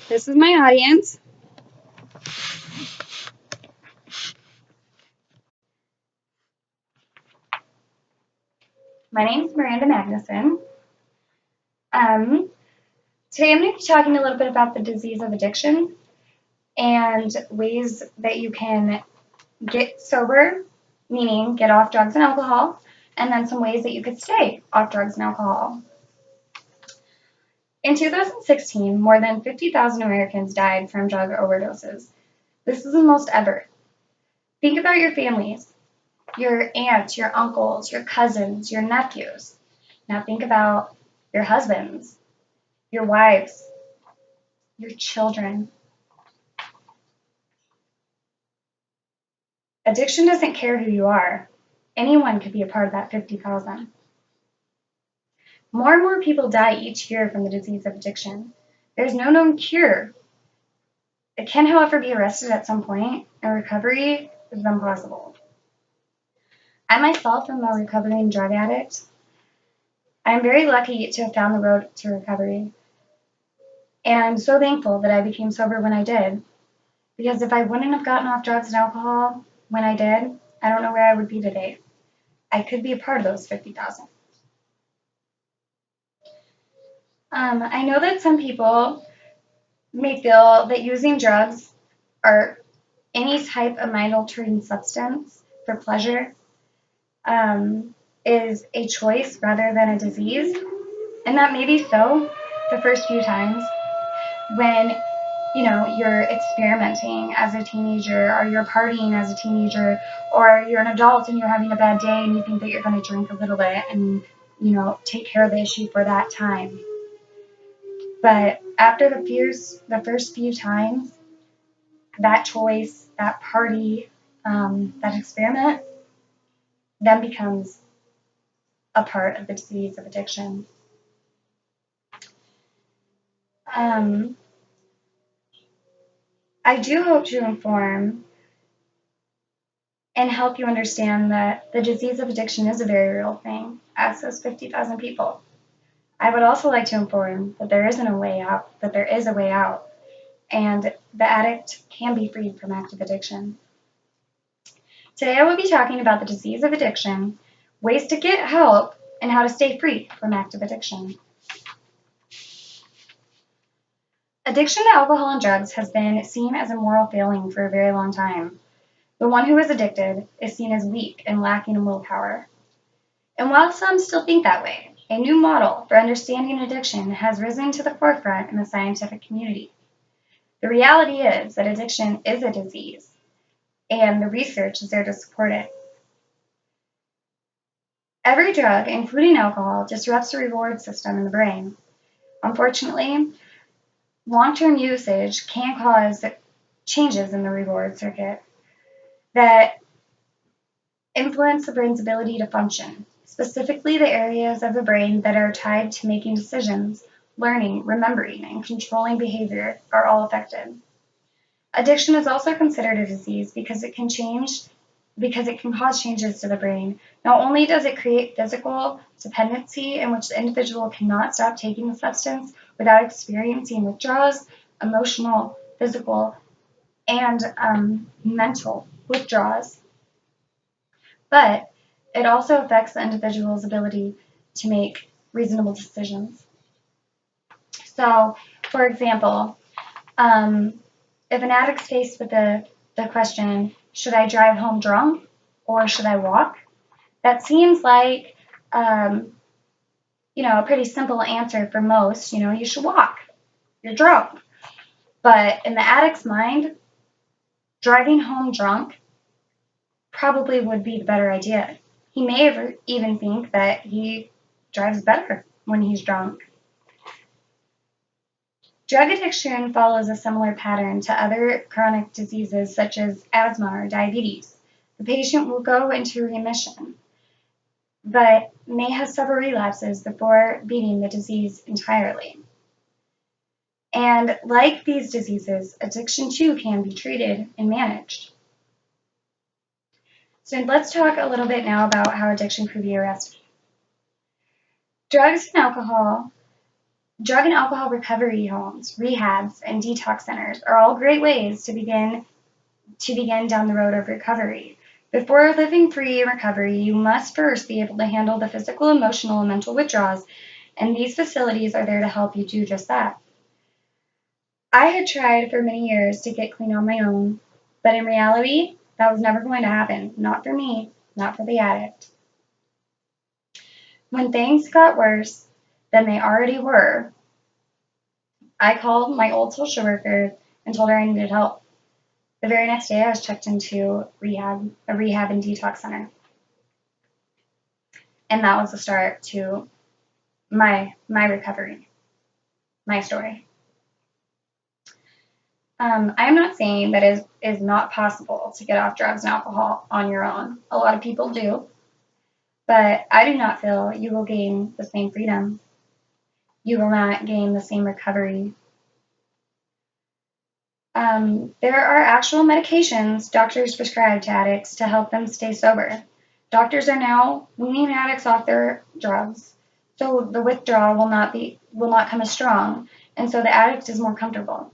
This is my audience. My name is Miranda Magnuson. Um, Today I'm going to be talking a little bit about the disease of addiction and ways that you can get sober, meaning get off drugs and alcohol, and then some ways that you could stay off drugs and alcohol. In 2016, more than 50,000 Americans died from drug overdoses. This is the most ever. Think about your families, your aunts, your uncles, your cousins, your nephews. Now think about your husbands, your wives, your children. Addiction doesn't care who you are. Anyone could be a part of that 50,000. More and more people die each year from the disease of addiction. There's no known cure. It can, however, be arrested at some point, and recovery is impossible. I myself am a recovering drug addict. I'm very lucky to have found the road to recovery. And I'm so thankful that I became sober when I did. Because if I wouldn't have gotten off drugs and alcohol when I did, I don't know where I would be today. I could be a part of those 50,000. I know that some people may feel that using drugs or any type of mind-altering substance for pleasure is a choice rather than a disease. And that may be so the first few times when you're experimenting as a teenager, or you're partying as a teenager, or you're an adult and you're having a bad day and you think that you're going to drink a little bit and take care of the issue for that time. But after the first few times, that choice, that party, that experiment then becomes a part of the disease of addiction. I do hope to inform and help you understand that the disease of addiction is a very real thing, as those 50,000 people. I would also like to inform that there isn't a way out, that there is a way out, and the addict can be freed from active addiction. Today I will be talking about the disease of addiction, ways to get help, and how to stay free from active addiction. Addiction to alcohol and drugs has been seen as a moral failing for a very long time. The one who is addicted is seen as weak and lacking in willpower. And while some still think that way, a new model for understanding addiction has risen to the forefront in the scientific community. The reality is that addiction is a disease, and the research is there to support it. Every drug, including alcohol, disrupts the reward system in the brain. Unfortunately, long-term usage can cause changes in the reward circuit that influence the brain's ability to function. Specifically, the areas of the brain that are tied to making decisions, learning, remembering, and controlling behavior are all affected. Addiction is also considered a disease because it can cause changes to the brain. Not only does it create physical dependency in which the individual cannot stop taking the substance without experiencing withdrawals, emotional, physical, and mental withdrawals, but it also affects the individual's ability to make reasonable decisions. So, for example, if an addict's faced with the question, should I drive home drunk or should I walk? That seems like, a pretty simple answer for most. You should walk. You're drunk. But in the addict's mind, driving home drunk probably would be the better idea. He may even think that he drives better when he's drunk. Drug addiction follows a similar pattern to other chronic diseases such as asthma or diabetes. The patient will go into remission, but may have several relapses before beating the disease entirely. And like these diseases, addiction too can be treated and managed. So let's talk a little bit now about how addiction could be arrested. Drugs and alcohol Drug and alcohol recovery homes, rehabs, and detox centers are all great ways to begin down the road of recovery. Before living free in recovery, you must first be able to handle the physical, emotional, and mental withdrawals, and these facilities are there to help you do just that. I had tried for many years to get clean on my own, but in reality, that was never going to happen. Not for me, not for the addict. When things got worse than they already were, I called my old social worker and told her I needed help. The very next day, I was checked into a rehab and detox center. And that was the start to my recovery, my story. I am not saying that it is not possible to get off drugs and alcohol on your own. A lot of people do, but I do not feel you will gain the same freedom. You will not gain the same recovery. There are actual medications doctors prescribe to addicts to help them stay sober. Doctors are now weaning addicts off their drugs, so the withdrawal will not come as strong, and so the addict is more comfortable.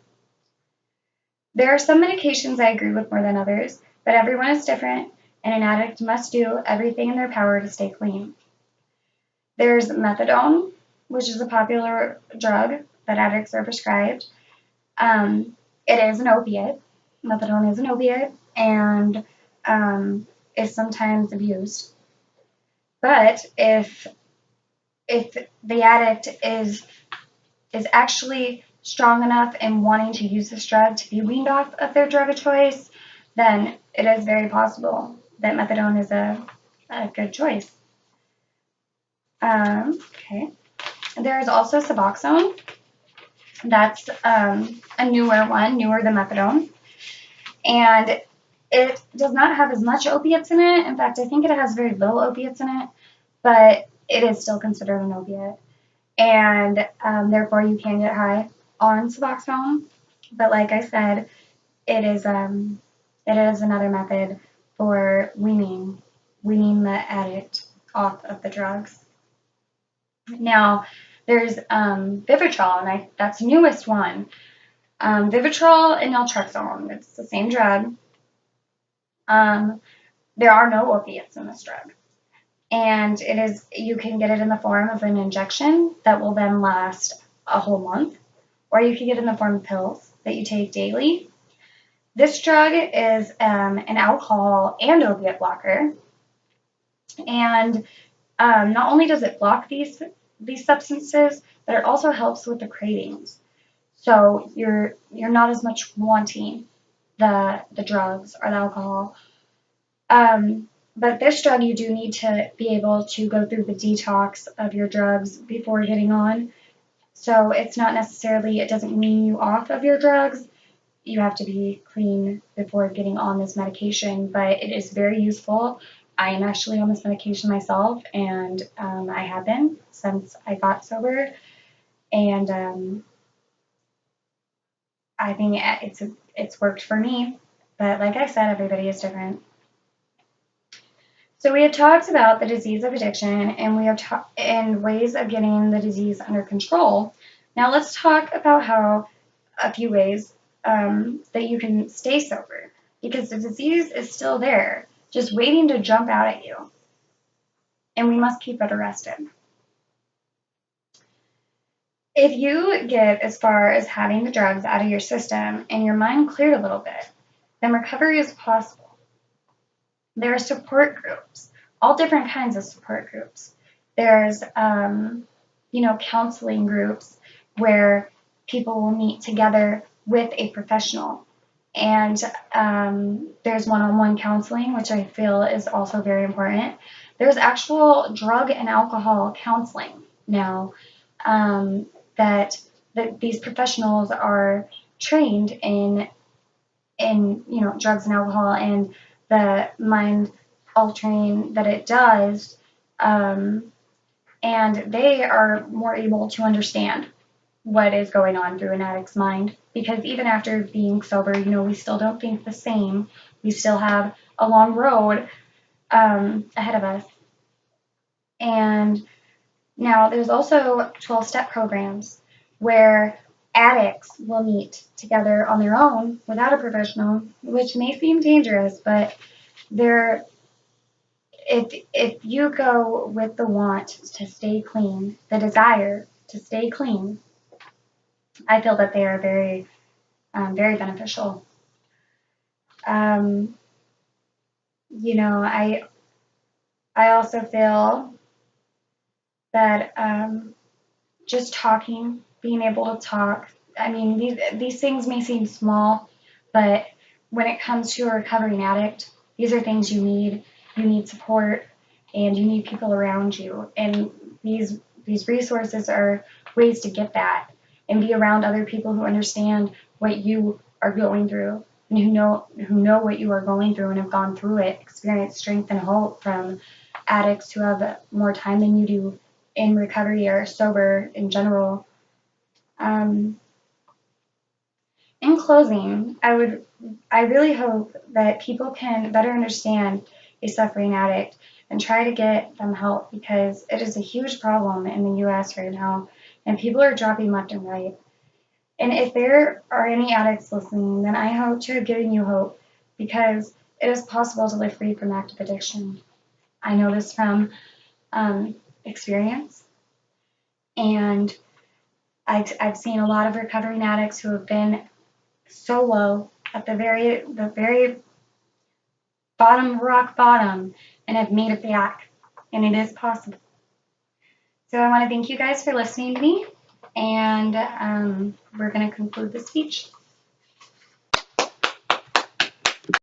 There are some medications I agree with more than others, but everyone is different, and an addict must do everything in their power to stay clean. There's methadone, which is a popular drug that addicts are prescribed. It is an opiate. Methadone is an opiate and is sometimes abused. But if the addict is actually strong enough and wanting to use this drug to be weaned off of their drug of choice, then it is very possible that methadone is a good choice. Okay. There is also Suboxone. That's a newer one, newer than methadone. And it does not have as much opiates in it. In fact, I think it has very little opiates in it, but it is still considered an opiate. And therefore, you can get high on Suboxone. But like I said, it is another method for weaning the addict off of the drugs. Now, there's Vivitrol, and that's the newest one. Vivitrol and naltrexone, it's the same drug. There are no opiates in this drug. And you can get it in the form of an injection that will then last a whole month, or you can get it in the form of pills that you take daily. This drug is an alcohol and opiate blocker, and not only does it block these substances, but it also helps with the cravings. So you're not as much wanting the drugs or the alcohol. But this drug, you do need to be able to go through the detox of your drugs before getting on. So it's not necessarily, it doesn't wean you off of your drugs. You have to be clean before getting on this medication, but it is very useful. I am actually on this medication myself, and I have been since I got sober. And I think it's worked for me. But like I said, everybody is different. So we have talked about the disease of addiction, and we have and ways of getting the disease under control. Now let's talk about a few ways that you can stay sober, because the disease is still there, just waiting to jump out at you, and we must keep it arrested. If you get as far as having the drugs out of your system and your mind cleared a little bit, then recovery is possible. There are support groups, all different kinds of support groups. There's, counseling groups where people will meet together with a professional. And there's one-on-one counseling, which I feel is also very important. There's actual drug and alcohol counseling now that these professionals are trained in drugs and alcohol and the mind altering that it does, and they are more able to understand what is going on through an addict's mind, because even after being sober, we still don't think the same. We still have a long road ahead of us. And now there's also 12-step programs where addicts will meet together on their own without a professional, which may seem dangerous, but they're if you go with the want to stay clean, the desire to stay clean, I feel that they are very beneficial. Um, I also feel that just talking, being able to talk. I mean, these things may seem small, but when it comes to a recovering addict, these are things you need. You need support, and you need people around you. And these resources are ways to get that and be around other people who understand what you are going through and who know what you are going through and have gone through it, experience strength and hope from addicts who have more time than you do in recovery or sober in general. Um, in closing, I really hope that people can better understand a suffering addict and try to get them help because it is a huge problem in the U.S. right now, and people are dropping left and right. And if there are any addicts listening, then I hope to have given you hope because it is possible to live free from active addiction. I know this from experience, and I've seen a lot of recovering addicts who have been so low at the very bottom, rock bottom, and have made it back, and it is possible. So I want to thank you guys for listening to me, and we're going to conclude the speech.